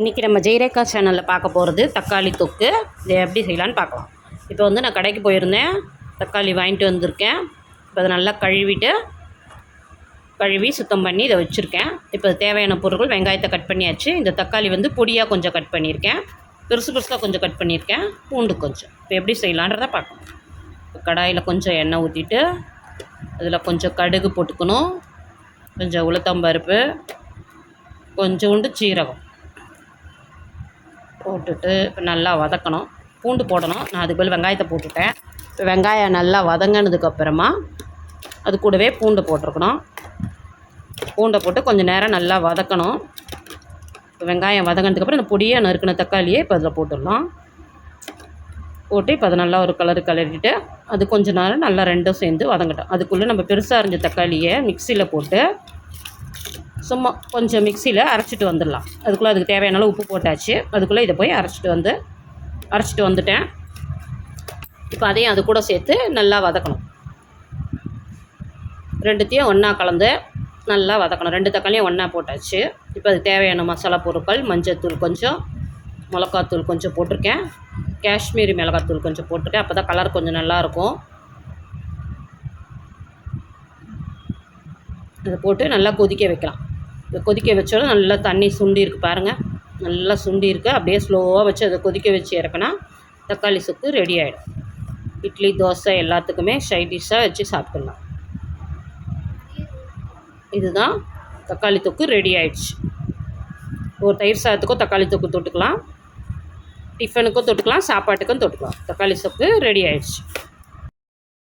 இன்றைக்கி நம்ம ஜெயரேகா சேனலில் பார்க்க போகிறது தக்காளி தொக்கு. இதை எப்படி செய்யலான்னு பார்க்கலாம். இப்போ வந்து நான் கடைக்கு போயிருந்தேன், தக்காளி வாங்கிட்டு வந்திருக்கேன். இப்போ அதை நல்லா கழுவி சுத்தம் பண்ணி இதை வச்சுருக்கேன். இப்போ தேவையான பொருட்கள் வெங்காயத்தை கட் பண்ணியாச்சு. இந்த தக்காளி வந்து பொடியாக கொஞ்சம் கட் பண்ணியிருக்கேன், பெருசாக கொஞ்சம் கட் பண்ணியிருக்கேன், பூண்டு கொஞ்சம். இப்போ எப்படி செய்யலான்றதை பார்க்கலாம். இப்போ கடாயில் கொஞ்சம் எண்ணெய் ஊற்றிட்டு அதில் கொஞ்சம் கடுகு போட்டுக்கணும், கொஞ்சம் உளுத்தம்பருப்பு, கொஞ்சோண்டு சீரகம் போட்டுட்டு இப்போ நல்லா வதக்கணும். பூண்டு போடணும், நான் அதுக்கு பதில் வெங்காயத்தை போட்டுட்டேன். இப்போ வெங்காயம் நல்லா வதங்கினதுக்கப்புறமா அது கூடவே பூண்டு போட்டிருக்கணும். பூண்டை போட்டு கொஞ்சம் நேரம் நல்லா வதக்கணும். இப்போ வெங்காயம் வதங்கினதுக்கப்புறம் இந்த பொடியாக நறுக்கின தக்காளியே இப்போ அதில் போட்டுடலாம். போட்டு இப்போ அதை நல்லா ஒரு கிளறிட்டு அது கொஞ்சம் நேரம் நல்லா ரெண்டும் சேர்ந்து வதங்கட்டும். அதுக்குள்ளே நம்ம பெருசாக அரிஞ்ச தக்காளியை மிக்சியில் போட்டு சும்மா கொஞ்சம் மிக்சியில் அரைச்சிட்டு வந்துடலாம். அதுக்குள்ளே அதுக்கு தேவையான உப்பு போட்டாச்சு. அதுக்குள்ளே இதை போய் அரைச்சிட்டு வந்துட்டேன். இப்போ அதையும் அது கூட சேர்த்து நல்லா வதக்கணும். ரெண்டுத்தையும் ஒன்றா கலந்து நல்லா வதக்கணும். 2 தக்காளியும் ஒன்றா போட்டாச்சு. இப்போ அதுக்கு தேவையான மசாலா பொருட்கள், மஞ்சள்தூள் கொஞ்சம், மிளகாத்தூள் கொஞ்சம் போட்டிருக்கேன், காஷ்மீரி மிளகாத்தூள் கொஞ்சம் போட்டிருக்கேன். அப்போ தான் கலர் கொஞ்சம் நல்லாயிருக்கும். அதை போட்டு நல்லா கொதிக்க வைக்கலாம். இதை கொதிக்க வச்சாலும் நல்லா தண்ணி சுண்டி இருக்குது பாருங்கள், நல்லா சுண்டி இருக்குது. அப்படியே ஸ்லோவாக வச்சு அதை கொதிக்க வச்சு இறக்குனா தக்காளி தொக்கு ரெடி ஆகிடும். இட்லி, தோசை எல்லாத்துக்குமே சைட் டிஷ்ஷாக வச்சு சாப்பிட்லாம். இதுதான் தக்காளி தொக்கு ரெடி ஆகிடுச்சு. ஒரு தயிர் சாதத்துக்கும் தக்காளி தொக்கு தொட்டுக்கலாம், டிஃபனுக்கும் தொட்டுக்கலாம், சாப்பாட்டுக்கும் தொட்டுக்கலாம். தக்காளி தொக்கு ரெடி ஆகிடுச்சு.